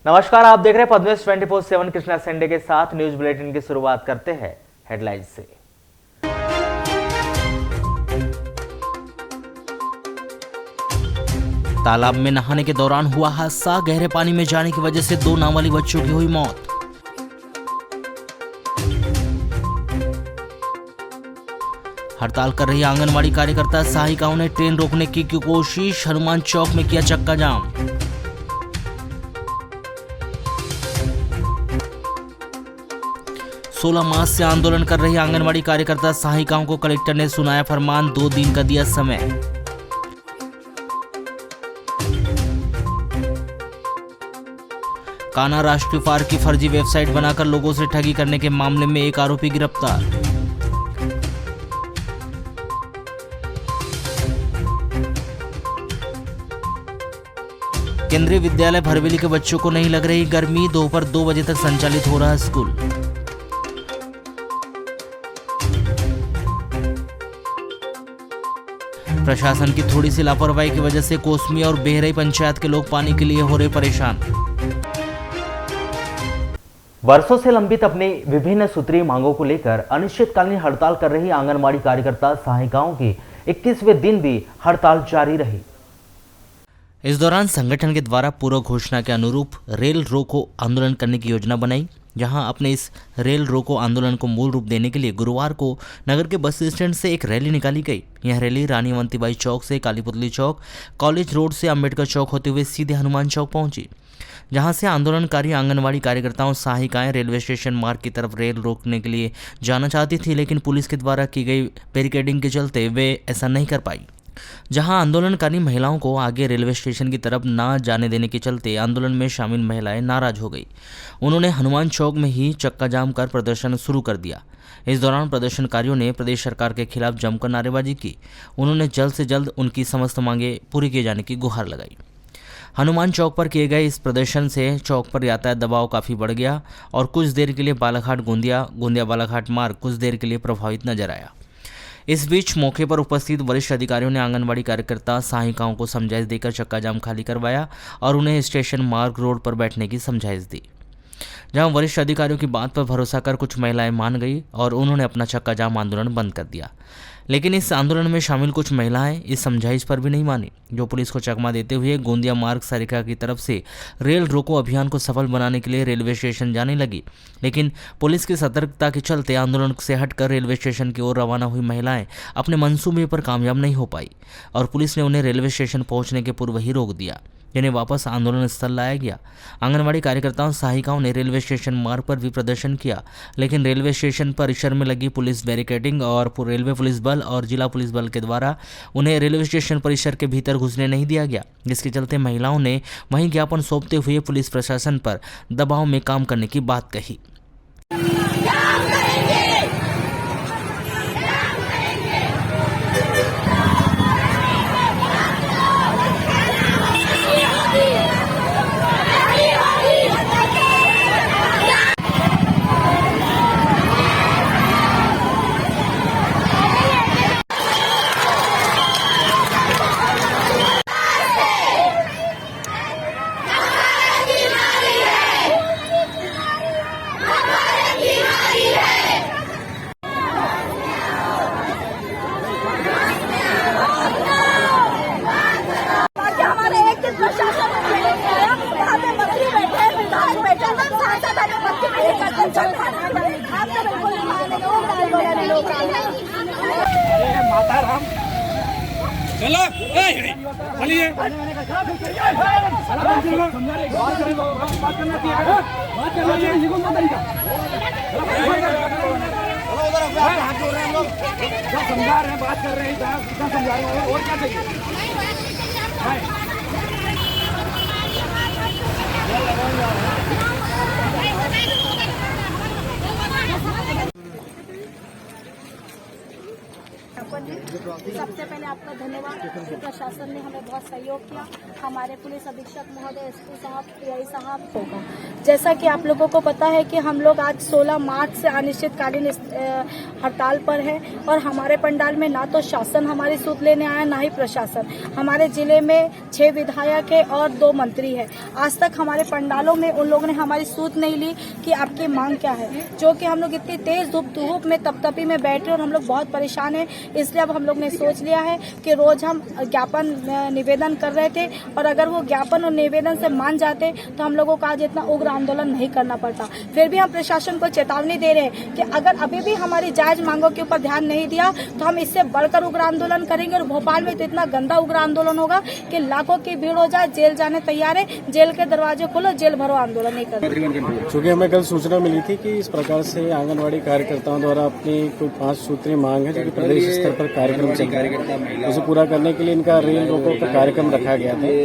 नमस्कार, आप देख रहे हैं पद्मेश 24/7 कृष्णा संडे के साथ। न्यूज बुलेटिन की शुरुआत करते हैं हेडलाइंस से। तालाब में नहाने के दौरान हुआ हादसा, गहरे पानी में जाने की वजह से 2 नाबालिग बच्चों की हुई मौत। हड़ताल कर रही आंगनवाड़ी कार्यकर्ता सहायिकाओं ने ट्रेन रोकने की कोशिश, हनुमान चौक में किया चक्का जाम। सोलह मार्च से आंदोलन कर रही आंगनवाड़ी कार्यकर्ता सहायिकाओं को कलेक्टर ने सुनाया फरमान, 2 दिन का दिया समय। कान्हा राष्ट्रीय पार्क की फर्जी वेबसाइट बनाकर लोगों से ठगी करने के मामले में एक आरोपी गिरफ्तार। केंद्रीय विद्यालय भरवेली के बच्चों को नहीं लग रही गर्मी, दोपहर 2 बजे तक संचालित हो रहा स्कूल। प्रशासन की थोड़ी सी लापरवाही की वजह से कोसमी और बेहरई पंचायत के लोग पानी के लिए हो रहे परेशान। वर्षों से लंबित अपनी विभिन्न सूत्रीय मांगों को लेकर अनिश्चितकालीन हड़ताल कर रही आंगनवाड़ी कार्यकर्ता सहायिकाओं की 21वें दिन भी हड़ताल जारी रही। इस दौरान संगठन के द्वारा पूर्व घोषणा के अनुरूप रेल रोको आंदोलन करने की योजना बनाई। जहां अपने इस रेल रोको आंदोलन को मूल रूप देने के लिए गुरुवार को नगर के बस स्टैंड से एक रैली निकाली गई। यह रैली रानी अवंतीबाई चौक से कालीपुतली चौक, कॉलेज रोड से अंबेडकर चौक होते हुए सीधे हनुमान चौक पहुंची, जहां से आंदोलनकारी आंगनवाड़ी कार्यकर्ताओं सहायिकाएं रेलवे स्टेशन मार्ग की तरफ रेल रोकने के लिए जाना चाहती थी, लेकिन पुलिस के द्वारा की गई बैरिकेडिंग के चलते वे ऐसा नहीं कर पाई। जहां आंदोलनकारी महिलाओं को आगे रेलवे स्टेशन की तरफ ना जाने देने के चलते आंदोलन में शामिल महिलाएं नाराज हो गई। उन्होंने हनुमान चौक में ही चक्का जाम कर प्रदर्शन शुरू कर दिया। इस दौरान प्रदर्शनकारियों ने प्रदेश सरकार के खिलाफ जमकर नारेबाजी की। उन्होंने जल्द से जल्द उनकी समस्त मांगें पूरी किए जाने की गुहार लगाई। हनुमान चौक पर किए गए इस प्रदर्शन से चौक पर यातायात दबाव काफ़ी बढ़ गया और कुछ देर के लिए बालाघाट गोंदिया बालाघाट मार्ग कुछ देर के लिए प्रभावित नजर आया। इस बीच मौके पर उपस्थित वरिष्ठ अधिकारियों ने आंगनवाड़ी कार्यकर्ता सहायिकाओं को समझाइश देकर चक्का जाम खाली करवाया और उन्हें स्टेशन मार्ग रोड पर बैठने की समझाइश दी। जहां वरिष्ठ अधिकारियों की बात पर भरोसा कर कुछ महिलाएं मान गई और उन्होंने अपना चक्का जाम आंदोलन बंद कर दिया। लेकिन इस आंदोलन में शामिल कुछ महिलाएं इस समझाइश पर भी नहीं मानी, जो पुलिस को चकमा देते हुए गोंदिया मार्ग सरिका की तरफ से रेल रोको अभियान को सफल बनाने के लिए रेलवे स्टेशन जाने लगी। लेकिन पुलिस की सतर्कता के चलते आंदोलन से हटकर रेलवे स्टेशन की ओर रवाना हुई महिलाएं अपने मंसूबे पर कामयाब नहीं हो पाई और पुलिस ने उन्हें रेलवे स्टेशन पहुंचने के पूर्व ही रोक दिया, जिन्हें वापस आंदोलन स्थल लाया गया। आंगनवाड़ी कार्यकर्ताओं सहायिकाओं ने रेलवे स्टेशन मार्ग पर भी प्रदर्शन किया, लेकिन रेलवे स्टेशन परिसर में लगी पुलिस बैरिकेडिंग और रेलवे पुलिस बल और जिला पुलिस बल के द्वारा उन्हें रेलवे स्टेशन परिसर के भीतर घुसने नहीं दिया गया, जिसके चलते महिलाओं ने वहीं ज्ञापन सौंपते हुए पुलिस प्रशासन पर दबाव में काम करने की बात कही। माता राम चलो चलिए समझा रहे हैं, बात कर रहे हैं, समझा रहे हैं, और क्या चाहिए। सबसे पहले आपका धन्यवाद कि प्रशासन ने हमें बहुत सहयोग किया। हमारे पुलिस अधीक्षक महोदय, एसपी साहब, पीआई साहब होगा। जैसा कि आप लोगों को पता है कि हम लोग आज 16 मार्च से अनिश्चितकालीन हड़ताल पर हैं और हमारे पंडाल में ना तो शासन हमारी सूद लेने आया, ना ही प्रशासन। हमारे जिले में 6 विधायक है और 2 मंत्री है। आज तक हमारे पंडालों में उन लोगों ने हमारी सूद नहीं ली कि आपकी मांग क्या है, जो कि हम लोग इतनी तेज धूप में तपतपी में बैठे और हम लोग बहुत परेशान हैं। इसलिए अब हम लोग ने सोच लिया है कि रोज हम ज्ञापन निवेदन कर रहे थे और अगर वो ज्ञापन और निवेदन से मान जाते तो हम लोगों को आज इतना उग्र आंदोलन नहीं करना पड़ता। फिर भी हम प्रशासन को चेतावनी दे रहे हैं कि अगर अभी भी हमारी जायज मांगों के ऊपर ध्यान नहीं दिया तो हम इससे बढ़कर उग्र आंदोलन करेंगे और भोपाल में तो इतना गंदा उग्र आंदोलन होगा कि लाखों की भीड़ हो जाए। जेल जाने तैयार है, जेल के दरवाजे खोलो, जेल भरो, आंदोलन नहीं करेंगे। चूँकि हमें कल सूचना मिली थी कि इस प्रकार से आंगनवाड़ी कार्यकर्ताओं द्वारा अपनी कोई 5 सूत्रीय मांग है जो कि प्रदेश स्तर पर कार्यक्रम चल रहा है, उसे पूरा करने के लिए इनका रेल रोको का कार्यक्रम रखा गया था।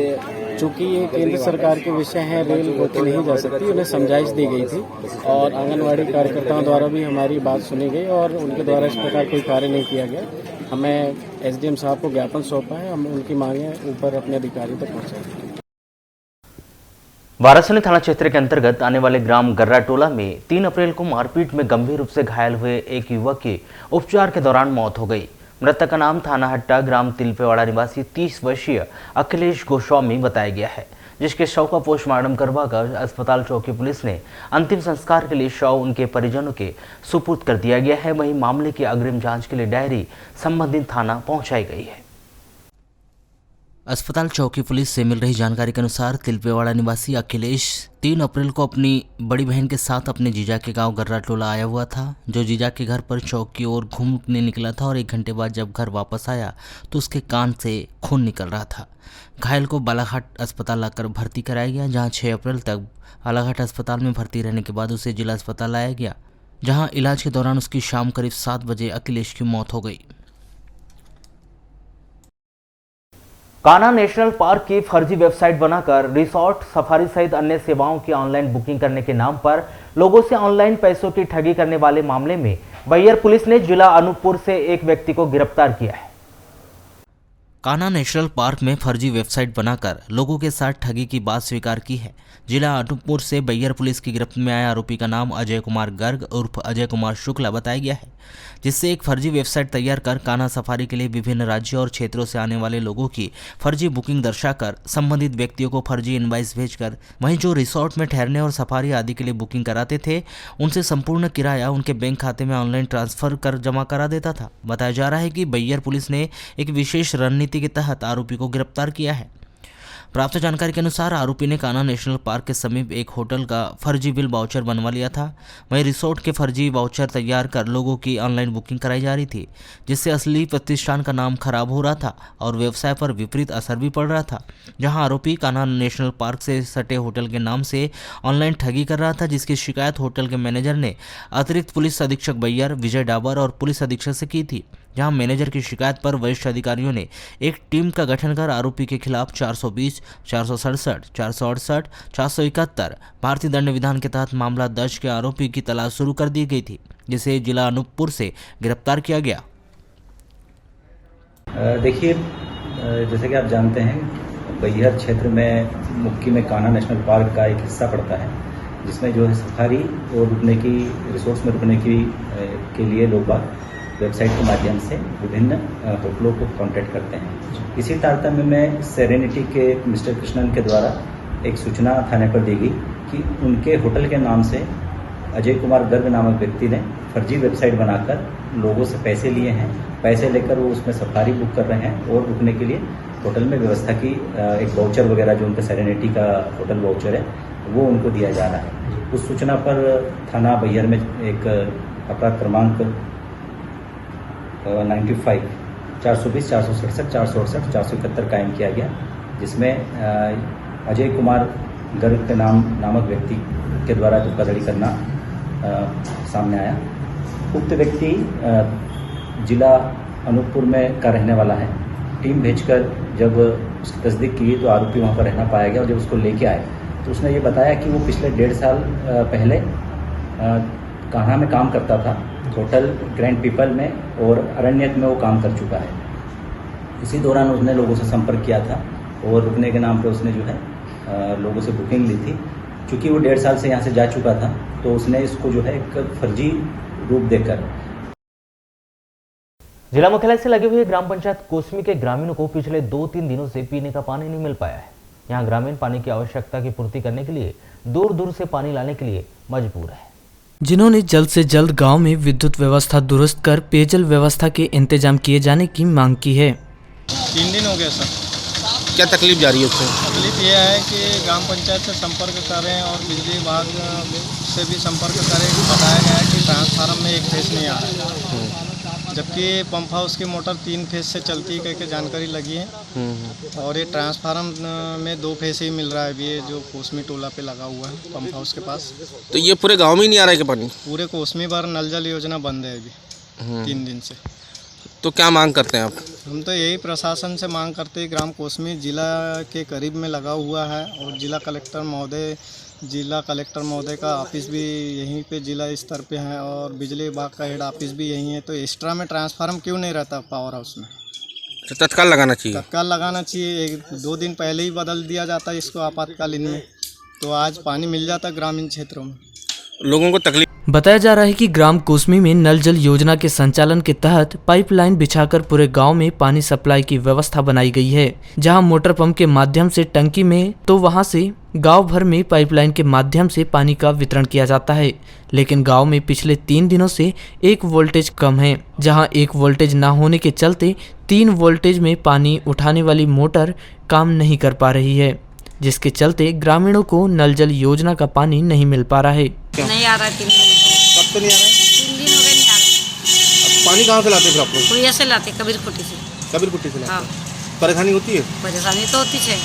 चूँकि ये केंद्र सरकार के विषय हैं, रेल रोकी नहीं जा सकती, उन्हें समझाइश दी गई थी और आंगनवाड़ी कार्यकर्ताओं द्वारा भी हमारी बात सुनी गई और उनके द्वारा इस प्रकार कोई कार्य नहीं किया गया। हमें एसडीएम साहब को ज्ञापन सौंपा है, हम उनकी मांगें ऊपर अपने अधिकारियों तक पहुँचाएंगे। वाराणसी थाना क्षेत्र के अंतर्गत आने वाले ग्राम गर्रा टोला में 3 अप्रैल को मारपीट में गंभीर रूप से घायल हुए एक युवक की उपचार के दौरान मौत हो गई। मृतक का नाम थानाहट्टा ग्राम तिलपेवाड़ा निवासी 30 वर्षीय अखिलेश गोस्वामी बताया गया है, जिसके शव का पोस्टमार्टम करवाकर अस्पताल चौकी पुलिस ने अंतिम संस्कार के लिए शव उनके परिजनों के सुपुर्द कर दिया गया है। वहीं मामले की अग्रिम जांच के लिए डायरी संबंधित थाना पहुंचाई गई है। अस्पताल चौकी पुलिस से मिल रही जानकारी के अनुसार तिलपेवाड़ा निवासी अखिलेश 3 अप्रैल को अपनी बड़ी बहन के साथ अपने जीजा के गांव गर्रा टोला आया हुआ था, जो जीजा के घर पर चौक की ओर घूमने निकला था और 1 घंटे बाद जब घर वापस आया तो उसके कान से खून निकल रहा था। घायल को बालाघाट अस्पताल लाकर भर्ती कराया गया, जहां 6 अप्रैल तक बालाघाट अस्पताल में भर्ती रहने के बाद उसे जिला अस्पताल लाया गया, जहाँ इलाज के दौरान उसकी शाम करीब 7 बजे अखिलेश की मौत हो गई। कान्हा नेशनल पार्क की फर्जी वेबसाइट बनाकर रिसोर्ट, सफारी सहित अन्य सेवाओं की ऑनलाइन बुकिंग करने के नाम पर लोगों से ऑनलाइन पैसों की ठगी करने वाले मामले में बैयर पुलिस ने जिला अनूपपुर से एक व्यक्ति को गिरफ्तार किया है। कान्हा नेशनल पार्क में फर्जी वेबसाइट बनाकर लोगों के साथ ठगी की बात स्वीकार की है। जिला अनूपपुर से बैयर पुलिस की गिरफ्त में आया आरोपी का नाम अजय कुमार गर्ग उर्फ अजय कुमार शुक्ला बताया गया है, जिससे एक फर्जी वेबसाइट तैयार कर कान्हा सफारी के लिए विभिन्न राज्यों और क्षेत्रों से आने वाले लोगों की फर्जी बुकिंग दर्शाकर संबंधित व्यक्तियों को फर्जी इनवाइस भेजकर वहीं जो रिसोर्ट में ठहरने और सफारी आदि के लिए बुकिंग कराते थे उनसे संपूर्ण किराया उनके बैंक खाते में ऑनलाइन ट्रांसफर कर जमा करा देता था। बताया जा रहा है कि बैयर पुलिस ने एक विशेष रणनीति के तहत आरोपी को गिरफ्तार किया है। प्राप्त जानकारी के अनुसार आरोपी ने कान्हा नेशनल पार्क के समीप एक होटल का फर्जी बिल वाउचर बनवा लिया था। वहीं रिसोर्ट के फर्जी वाउचर तैयार कर लोगों की ऑनलाइन बुकिंग कराई जा रही थी, जिससे असली प्रतिष्ठान का नाम खराब हो रहा था और व्यवसाय पर विपरीत असर भी पड़ रहा था। जहां आरोपी कान्हा नेशनल पार्क से सटे होटल के नाम से ऑनलाइन ठगी कर रहा था, जिसकी शिकायत होटल के मैनेजर ने अतिरिक्त पुलिस अधीक्षक बैयर विजय डाबर और पुलिस अधीक्षक से की थी। जहां मैनेजर की शिकायत पर वरिष्ठ अधिकारियों ने एक टीम का गठन कर आरोपी के खिलाफ 420, 467, 468, 471 भारतीय दंड विधान के तहत मामला दर्ज के आरोपी की तलाश शुरू कर दी गई थी, जिसे जिला अनूपपुर से गिरफ्तार किया गया। देखिए, जैसे कि आप जानते हैं बैहर क्षेत्र में मुक्की में कान्हा नेशनल पार्क का एक हिस्सा पड़ता है, जिसमें जो है सफारी और रुकने की रिसोर्ट्स में रुकने के लिए लोग बाग वेबसाइट के माध्यम से विभिन्न होटलों को कांटेक्ट करते हैं। इसी तारतम्य में सेरेनिटी के मिस्टर कृष्णन के द्वारा एक सूचना थाने पर दी गई कि उनके होटल के नाम से अजय कुमार गर्ग नामक व्यक्ति ने फर्जी वेबसाइट बनाकर लोगों से पैसे लिए हैं। पैसे लेकर वो उसमें सफारी बुक कर रहे हैं और रुकने के लिए होटल में व्यवस्था की एक वाउचर वगैरह जो उनका सेरेनिटी का होटल वाउचर है वो उनको दिया जा रहा है। उस सूचना पर थाना बैहर में एक अपराध क्रमांक 95, 420, 467, 468, 471 कायम किया गया, जिसमें अजय कुमार गर्ग के नामक व्यक्ति के द्वारा धोखाधड़ी करना सामने आया। उक्त व्यक्ति जिला अनूपपुर में का रहने वाला है। टीम भेजकर जब उसकी तस्दीक की तो आरोपी वहां पर रहना पाया गया और जब उसको लेके आए तो उसने ये बताया कि वो पिछले 1.5 साल पहले कान्हा में काम करता था, होटल ग्रैंड पीपल में और अरण्यक में वो काम कर चुका है। इसी दौरान उसने लोगों से संपर्क किया था और रुकने के नाम पर उसने जो है लोगों से बुकिंग ली थी। चूँकि वो 1.5 साल से यहाँ से जा चुका था तो उसने इसको जो है एक फर्जी रूप देकर जिला मुख्यालय से लगे हुए ग्राम पंचायत कोसमी के ग्रामीणों को पिछले 2-3 दिनों से पीने का पानी नहीं मिल पाया है। यहाँ ग्रामीण पानी की आवश्यकता की पूर्ति करने के लिए दूर दूर से पानी लाने के लिए मजबूर है। जिन्होंने जल्द से जल्द गांव में विद्युत व्यवस्था दुरुस्त कर पेयजल व्यवस्था के इंतजाम किए जाने की मांग की है। 3 दिन हो गए सर। क्या तकलीफ जा रही है उससे? तकलीफ ये है कि ग्राम पंचायत से संपर्क करें और बिजली विभाग से भी संपर्क करें। बताया गया है कि ट्रांसफार्मर में एक फेस नहीं आ रहा है, जबकि पंप हाउस की मोटर 3 फेस से चलती है करके जानकारी लगी है। और ये ट्रांसफार्मर में 2 फेस ही मिल रहा है अभी, ये जो कोसमी टोला पे लगा हुआ है पंप हाउस के पास। तो ये पूरे गांव में ही नहीं आ रहा है कि पानी? पूरे कोसमी भर नल जल योजना बंद है अभी 3 दिन से। तो क्या मांग करते हैं आप? हम तो यही प्रशासन से मांग करते हैं। ग्राम कोसमी जिला के करीब में लगा हुआ है और जिला कलेक्टर महोदय का ऑफिस भी यहीं पे जिला स्तर पे है और बिजली विभाग का हेड ऑफिस भी यहीं है। तो एक्स्ट्रा में ट्रांसफार्मर क्यों नहीं रहता पावर हाउस में? तो तत्काल लगाना चाहिए। तत्काल लगाना चाहिए। 1-2 दिन पहले ही बदल दिया जाता है इसको आपातकालीन में, तो आज पानी मिल जाता ग्रामीण क्षेत्रों में। लोगों को तकलीफ। बताया जा रहा है कि ग्राम कोसमी में नल जल योजना के संचालन के तहत पाइपलाइन बिछाकर पूरे गांव में पानी सप्लाई की व्यवस्था बनाई गई है, जहां मोटर पंप के माध्यम से टंकी में तो वहां से गांव भर में पाइपलाइन के माध्यम से पानी का वितरण किया जाता है। लेकिन गांव में पिछले 3 दिनों से 1 वोल्टेज कम है, जहां 1 वोल्टेज न होने के चलते 3 वोल्टेज में पानी उठाने वाली मोटर काम नहीं कर पा रही है, जिसके चलते ग्रामीणों को नल जल योजना का पानी नहीं मिल पा रहा है। नहीं आ रहा है 3 दिन। कब तो नहीं आ रहा है? 3 दिन हो गए नहीं आ रहा। अब पानी कहाँ से लाते फिर आप लोग? कुड़िया से लाते, कबीर कुटी से। कबीर कुट्टी से लाते हाँ। हैं। परेशानी होती है? परेशानी तो होती है।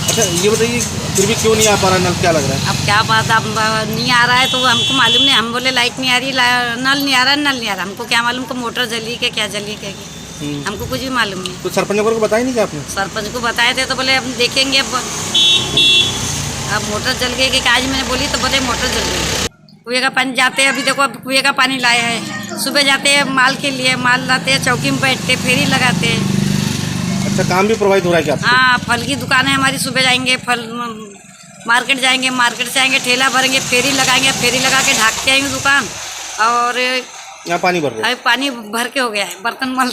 अच्छा ये बताइए फिर भी क्यों नहीं आ पा रहा नल? क्या लग रहा है? अब क्या बात, अब नहीं आ रहा है तो हमको मालूम नहीं। हम बोले लाइट नहीं आ रही, नल नहीं आ रहा, नल नहीं आ रहा। हमको क्या मालूम को मोटर जली के क्या जली के, हमको कुछ भी मालूम नहीं। तो सरपंच को बताया नहीं क्या आपने? सरपंच को बताए थे तो बोले अब देखेंगे। अब मोटर जल गई कि आज मैंने बोली तो बोले मोटर जल गई। कुएं का पानी जाते हैं, अभी देखो अब कुएं का पानी लाए हैं। सुबह जाते हैं माल के लिए, माल लाते हैं, चौकी में बैठते, फेरी लगाते हैं। अच्छा काम भी प्रोवाइड हो रहा है क्या? हाँ, फल की दुकान है हमारी। सुबह जाएंगे फल मार्केट जाएंगे, मार्केट से आएंगे ठेला भरेंगे, फेरी लगाएंगे, फेरी लगा के ढाकते आएंगे दुकान। और यहाँ पानी भर रहा है? अभी पानी भर के हो गया है, बर्तन मल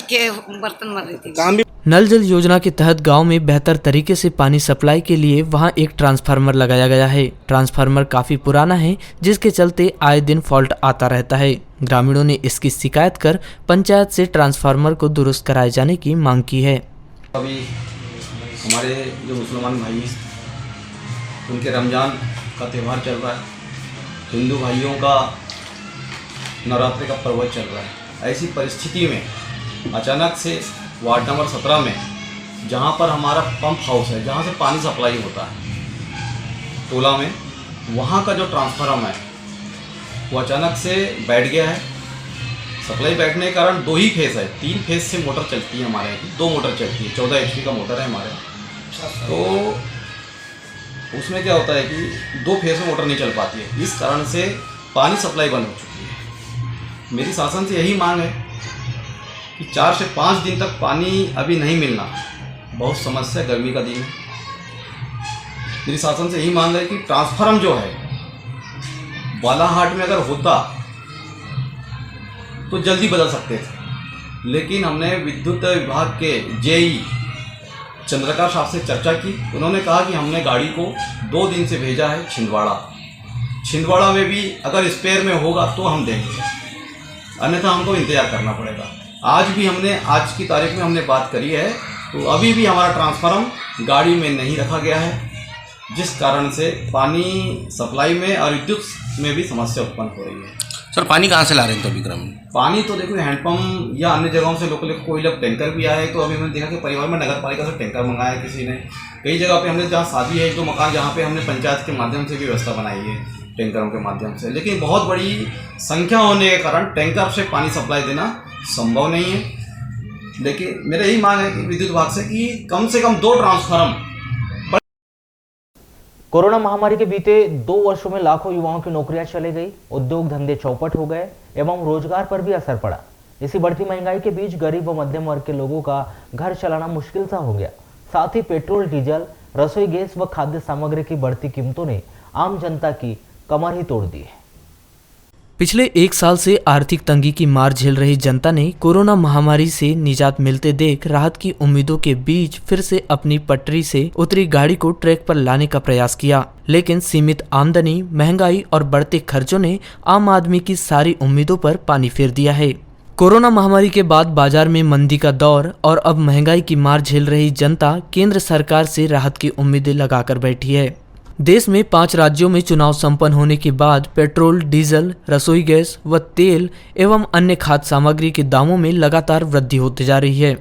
रही थी। काम भी। नल जल योजना के तहत गांव में बेहतर तरीके से पानी सप्लाई के लिए वहां एक ट्रांसफार्मर लगाया गया है। ट्रांसफार्मर काफी पुराना है, जिसके चलते आए दिन फॉल्ट आता रहता है। ग्रामीणों ने इसकी शिकायत कर पंचायत से ट्रांसफार्मर को दुरुस्त कराए जाने की मांग की है। अभी हमारे जो मुसलमान भाई हैं उनके रमज़ान का त्यौहार चल रहा है, हिंदू भाइयों का नवरात्रि का पर्व चल रहा है। ऐसी परिस्थिति में अचानक से वार्ड नंबर 17 में, जहाँ पर हमारा पंप हाउस है, जहाँ से पानी सप्लाई होता है टोला में, वहाँ का जो ट्रांसफार्मर है वो अचानक से बैठ गया है। सप्लाई बैठने के कारण 2 ही फेस है, 3 फेस से मोटर चलती है हमारे यहाँ। 2 मोटर चलती है, 14 HP का मोटर है हमारे यहाँ। तो उसमें क्या होता है कि 2 फेस में मोटर नहीं चल पाती है, इस कारण से पानी सप्लाई बंद हो चुकी है। मेरी शासन से यही मांग है कि 4 से 5 दिन तक पानी अभी नहीं मिलना बहुत समस्या, गर्मी का दिन है। मेरी शासन से यही मांग है कि ट्रांसफार्मर जो है बालाहाट में अगर होता तो जल्दी बदल सकते थे, लेकिन हमने विद्युत विभाग के जेई चंद्रकांत साहब से चर्चा की। उन्होंने कहा कि हमने गाड़ी को 2 दिन से भेजा है छिंदवाड़ा में भी अगर स्पेयर में होगा तो हम देंगे, अन्यथा हमको इंतज़ार करना पड़ेगा। आज की तारीख में हमने बात करी है, तो अभी भी हमारा ट्रांसफार्मर गाड़ी में नहीं रखा गया है, जिस कारण से पानी सप्लाई में और विद्युत में भी समस्या उत्पन्न हो रही है। सर पानी कहाँ से ला रहे हैं तो अभी ग्रामीण? पानी तो देखो हैंडपम्प या अन्य जगहों से लोकल कोई लोग टैंकर भी आए। तो अभी मैंने देखा कि परिवार में नगर पालिका से टैंकर मंगाया किसी ने। कई जगह पे हमने जहाँ शादी है, 1-2 मकान जहाँ पे हमने पंचायत के माध्यम से भी व्यवस्था बनाई है टैंकरों के माध्यम से, लेकिन बहुत बड़ी संख्या होने के कारण टैंकर से पानी सप्लाई देना संभव नहीं है। लेकिन मेरा यही मांग है कि विद्युत विभाग से कि कम से कम 2 ट्रांसफार्मर। कोरोना महामारी के बीते 2 वर्षों में लाखों युवाओं की नौकरियां चली गई, उद्योग धंधे चौपट हो गए एवं रोजगार पर भी असर पड़ा। इसी बढ़ती महंगाई के बीच गरीब व मध्यम वर्ग के लोगों का घर चलाना मुश्किल सा हो गया। साथ ही पेट्रोल, डीजल, रसोई गैस व खाद्य सामग्री की बढ़ती कीमतों ने आम जनता की कमर ही तोड़ दी है। पिछले एक साल से आर्थिक तंगी की मार झेल रही जनता ने कोरोना महामारी से निजात मिलते देख राहत की उम्मीदों के बीच फिर से अपनी पटरी से उतरी गाड़ी को ट्रैक पर लाने का प्रयास किया, लेकिन सीमित आमदनी, महंगाई और बढ़ते खर्चों ने आम आदमी की सारी उम्मीदों पर पानी फेर दिया है। कोरोना महामारी के बाद बाजार में मंदी का दौर और अब महंगाई की मार झेल रही जनता केंद्र सरकार से राहत की उम्मीदें लगाकर बैठी है। देश में 5 राज्यों में चुनाव संपन्न होने के बाद पेट्रोल, डीजल, रसोई गैस व तेल एवं अन्य खाद्य सामग्री के दामों में लगातार वृद्धि होती जा रही है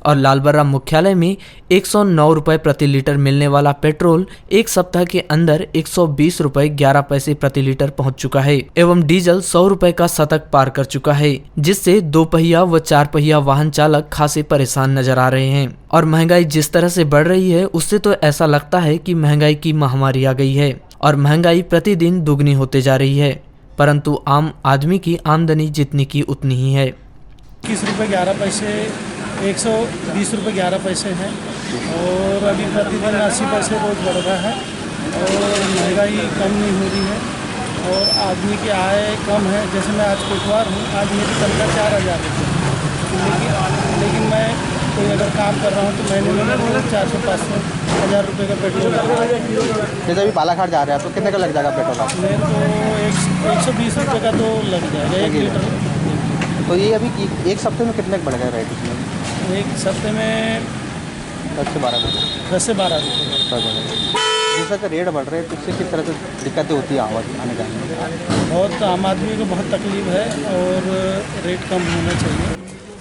और लालबर्रा मुख्यालय में 109 रुपये प्रति लीटर मिलने वाला पेट्रोल एक सप्ताह के अंदर 120 रुपये 11 पैसे प्रति लीटर पहुंच चुका है एवं डीजल 100 रुपये का शतक पार कर चुका है, जिससे 2 पहिया व 4 पहिया वाहन चालक खासे परेशान नजर आ रहे हैं। और महंगाई जिस तरह से बढ़ रही है उससे तो ऐसा लगता है कि महंगाई की महामारी आ गई है और महंगाई प्रतिदिन दुगनी होते जा रही है, परंतु आम आदमी की आमदनी जितनी की उतनी ही है। 21 रुपये 11 पैसे 120 रुपये 11 पैसे हैं और अभी प्रतिदिन 80 पैसे रोज बढ़ रहा है और महंगाई कम नहीं हो रही है और आदमी की आय कम है। जैसे मैं आज कोटवार हूँ, आज मेरी तनख्वाह 4,000 रुपये, लेकिन मैं कोई अगर काम कर रहा हूँ तो महीने में 400-500 हज़ार रुपये का पेट्रोल लगता है। जैसे अभी बालाघाट जा रहे हैं तो कितने का लग जाएगा पेट्रोल? मेरे को 120 रुपये का तो लग जाएगा 1 लीटर। तो ये अभी एक हफ्ते में कितने बढ़ गए रेट इसमें? एक हफ्ते में 10 से 12 रुपये। 10 से 12 रुपये। जैसा कि रेट बढ़ रहे हैं तो इससे किस तरह से दिक्कतें होती है आने जाने में? बहुत आम आदमी को बहुत तकलीफ है और रेट कम होना चाहिए।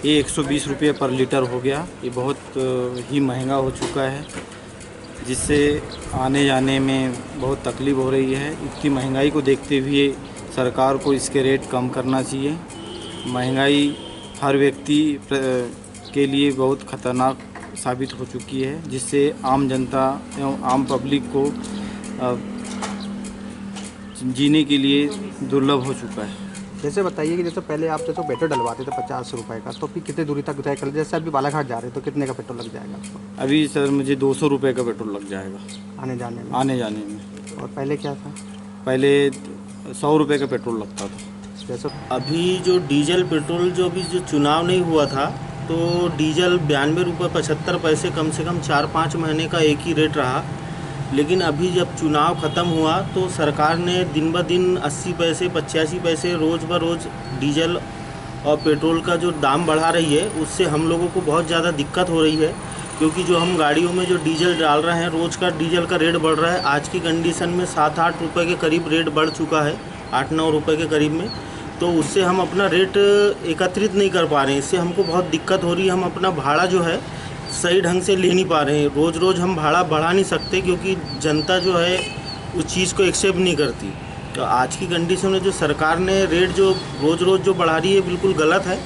ये 120 रुपये पर लीटर हो गया, ये बहुत ही महंगा हो चुका है, जिससे आने जाने में बहुत तकलीफ हो रही है। इतनी महंगाई को देखते हुए सरकार को इसके रेट कम करना चाहिए। महंगाई हर व्यक्ति के लिए बहुत खतरनाक साबित हो चुकी है, जिससे आम जनता एवं आम पब्लिक को जीने के लिए दुर्लभ हो चुका है। जैसे बताइए कि जैसे पहले आप जैसे पेट्रोल डलवाते थे 50 रुपये का, तो फिर कितने दूरी तक तय कर, जैसे अभी बालाघाट जा रहे हैं तो कितने का पेट्रोल लग जाएगा आपको? अभी सर मुझे 200 रुपये का पेट्रोल लग जाएगा आने जाने में। और पहले क्या था? पहले 100 रुपये का पेट्रोल लगता था। जैसे अभी जो डीजल पेट्रोल जो चुनाव नहीं हुआ था तो डीजल 92 रुपये 75 पैसे कम से कम 4-5 महीने का एक ही रेट रहा, लेकिन अभी जब चुनाव ख़त्म हुआ तो सरकार ने दिन ब दिन 80 पैसे 85 पैसे रोज़ ब रोज़ डीजल और पेट्रोल का जो दाम बढ़ा रही है, उससे हम लोगों को बहुत ज़्यादा दिक्कत हो रही है, क्योंकि जो हम गाड़ियों में जो डीजल डाल रहे हैं, रोज़ का डीजल का रेट बढ़ रहा है। आज की कंडीशन में 7-8 रुपये के करीब रेट बढ़ चुका है, 8-9 रुपये के करीब में, तो उससे हम अपना रेट एकत्रित नहीं कर पा रहे हैं। इससे हमको बहुत दिक्कत हो रही है। हम अपना भाड़ा जो है सही ढंग से ले नहीं पा रहे हैं। रोज़ रोज़ हम भाड़ा बढ़ा नहीं सकते, क्योंकि जनता जो है उस चीज़ को एक्सेप्ट नहीं करती। तो आज की कंडीशन में जो सरकार ने रेट जो रोज़ रोज़ जो बढ़ा रही है, बिल्कुल गलत है।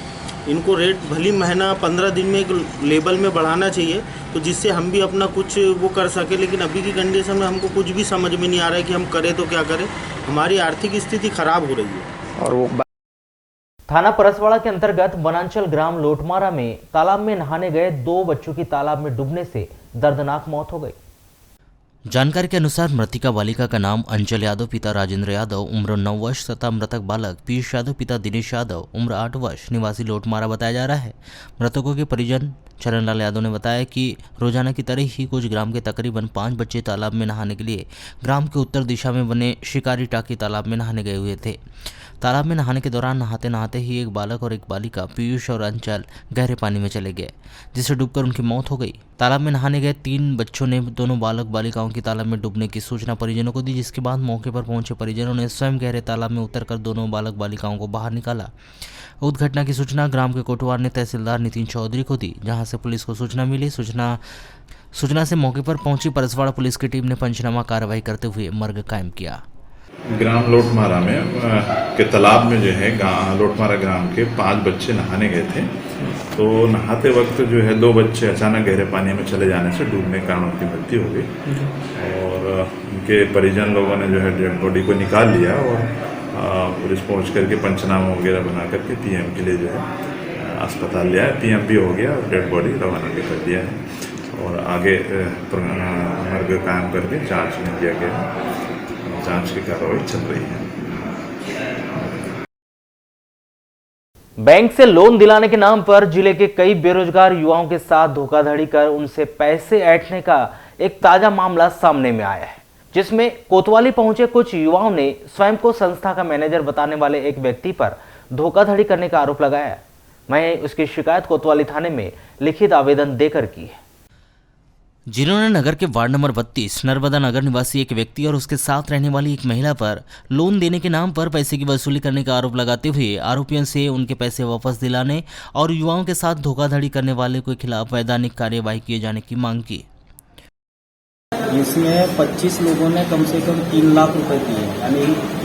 इनको रेट भली महीना 15 दिन में एक लेवल में बढ़ाना चाहिए, तो जिससे हम भी अपना कुछ वो कर सके। लेकिन अभी की कंडीशन में हमको कुछ भी समझ में नहीं आ रहा है कि हम करें तो क्या करें। हमारी आर्थिक स्थिति खराब हो रही है। और वो थाना परसवाड़ा के अंतर्गत वनांचल ग्राम लोटमारा में तालाब में नहाने गए 2 बच्चों की तालाब में डूबने से दर्दनाक मौत हो गई। जानकारी के अनुसार मृतिका बालिका का नाम अंचल यादव, पिता राजेंद्र यादव, उम्र 9 वर्ष तथा मृतक बालक पीयूष यादव, पिता दिनेश यादव, उम्र 8 वर्ष, निवासी लोटमारा बताया जा रहा है। मृतकों के परिजन चरणलाल यादव ने बताया कि रोजाना की तरह ही कुछ ग्राम के तकरीबन 5 बच्चे तालाब में नहाने के लिए ग्राम के उत्तर दिशा में बने शिकारी टाकी तालाब में नहाने गए हुए थे। तालाब में नहाने के दौरान नहाते नहाते ही एक बालक और एक बालिका पीयूष और अंचल गहरे पानी में चले गए, जिससे डूबकर उनकी मौत हो गई। तालाब में नहाने गए 3 बच्चों ने दोनों बालक बालिकाओं की तालाब में डूबने की सूचना परिजनों को दी, जिसके बाद मौके पर पहुंचे परिजनों ने स्वयं गहरे तालाब में उतरकर दोनों बालक बालिकाओं को बाहर निकाला। उक्त घटना की सूचना ग्राम के कोटवार ने तहसीलदार नितिन चौधरी को दी, जहां से पुलिस को सूचना मिली। सूचना से मौके पर पहुंची परसवाड़ा पुलिस की टीम ने पंचनामा कार्रवाई करते हुए मर्ग कायम किया। ग्राम लोटमारा में के तालाब में जो है लोटमारा ग्राम के 5 बच्चे नहाने गए थे। तो नहाते वक्त जो है 2 बच्चे अचानक गहरे पानी में चले जाने से डूबने के कारण उनकी मृत्यु हो गई और उनके परिजन लोगों ने जो है डेड बॉडी को निकाल लिया और पुलिस पहुंच करके पंचनामा वगैरह बना करके पीएम के लिए जो है अस्पताल लिया है। पीएम भी हो गया और डेड बॉडी रवाना भी कर दिया है। और आगे मार्ग कायम करके जांच में दिया गया है। जांच की कार्रवाई चल रही है। बैंक से लोन दिलाने के नाम पर जिले के कई बेरोजगार युवाओं के साथ धोखाधड़ी कर उनसे पैसे ऐंठने का एक ताजा मामला सामने में आया है, जिसमें कोतवाली पहुंचे कुछ युवाओं ने स्वयं को संस्था का मैनेजर बताने वाले एक व्यक्ति पर धोखाधड़ी करने का आरोप लगाया। वहीं उसकी शिकायत कोतवाली थाने में लिखित आवेदन देकर की है। जिन्होंने नगर के वार्ड नंबर 32 नर्मदा नगर निवासी एक व्यक्ति और उसके साथ रहने वाली एक महिला पर लोन देने के नाम पर पैसे की वसूली करने का आरोप लगाते हुए आरोपियों से उनके पैसे वापस दिलाने और युवाओं के साथ धोखाधड़ी करने वाले के खिलाफ वैधानिक कार्यवाही किए जाने की मांग की। इसमें 25 लोगों ने कम से कम 3 लाख रुपए दिए,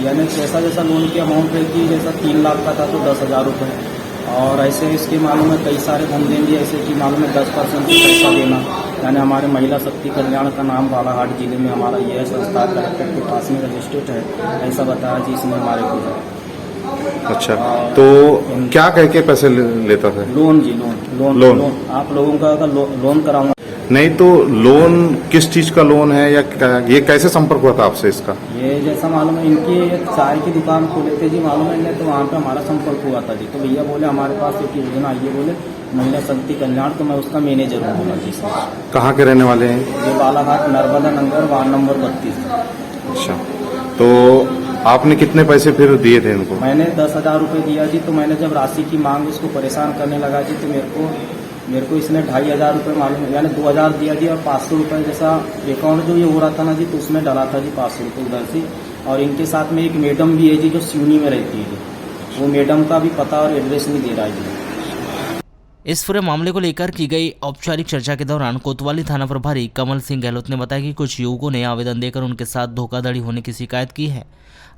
यानी जैसा लोन की अमाउंट रहती है, जैसा 3 लाख का था तो 10,000 रुपये, और ऐसे इसके मालूम है कई सारे हम देंगे, ऐसे कि मालूम है 10% पैसा देना, यानी हमारे महिला शक्ति कल्याण का नाम बालाघाट जिले में हमारा यह संस्था कलेक्टर के पास में रजिस्टर्ड है, ऐसा बताया जी इसने हमारे को। अच्छा, तो क्या कह के पैसे लेता था? लोन जी, लोन आप लोगों का अगर लोन कराऊंगा। नहीं तो लोन किस चीज का लोन है या ये कैसे संपर्क हुआ था आपसे इसका? ये जैसा मालूम है इनकी एक चाय की दुकान खोले थे जी, मालूम है इन्हें, तो वहाँ पे हमारा संपर्क हुआ था जी। तो भैया बोले हमारे पास एक योजना आई है, बोले महिला शक्ति कल्याण, तो मैं उसका मैनेजर हूँ बोला जी। कहाँ के रहने वाले हैं? ये बालाघाट नर्मदा नगर वार्ड नंबर 32। अच्छा, तो आपने कितने पैसे फिर दिए थे इनको? मैंने 10,000 रुपये दिया जी। तो मैंने जब राशि की मांग उसको परेशान करने लगा जी, तो मेरे को इसने 2,500 रुपये मालूम है, यानी 2,000 दिया जी, और 500 रुपये जैसा अकाउंट जो ये हो रहा था ना जी, तो उसमें डाला था जी 500 रुपये उधर से। और इनके साथ में एक मैडम भी है जी जो सिवनी में रहती है जी, वो मैडम का भी पता और एड्रेस नहीं दे रहा है जी। इस पूरे मामले को लेकर की गई औपचारिक चर्चा के दौरान कोतवाली थाना प्रभारी कमल सिंह गहलोत ने बताया कि कुछ युवकों ने आवेदन देकर उनके साथ धोखाधड़ी होने की शिकायत की है।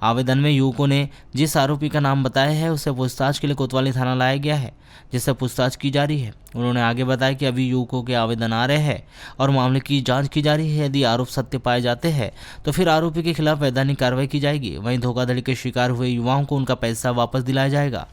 आवेदन में युवकों ने जिस आरोपी का नाम बताया है उसे पूछताछ के लिए कोतवाली थाना लाया गया है, जिससे पूछताछ की जा रही है। उन्होंने आगे बताया कि अभी युवकों के आवेदन आ रहे हैं और मामले की जांच की जा रही है। यदि आरोप सत्य पाए जाते हैं तो फिर आरोपी के खिलाफ वैधानिक कार्रवाई की जाएगी। वहीं धोखाधड़ी के शिकार हुए युवाओं को उनका पैसा वापस दिलाया जाएगा।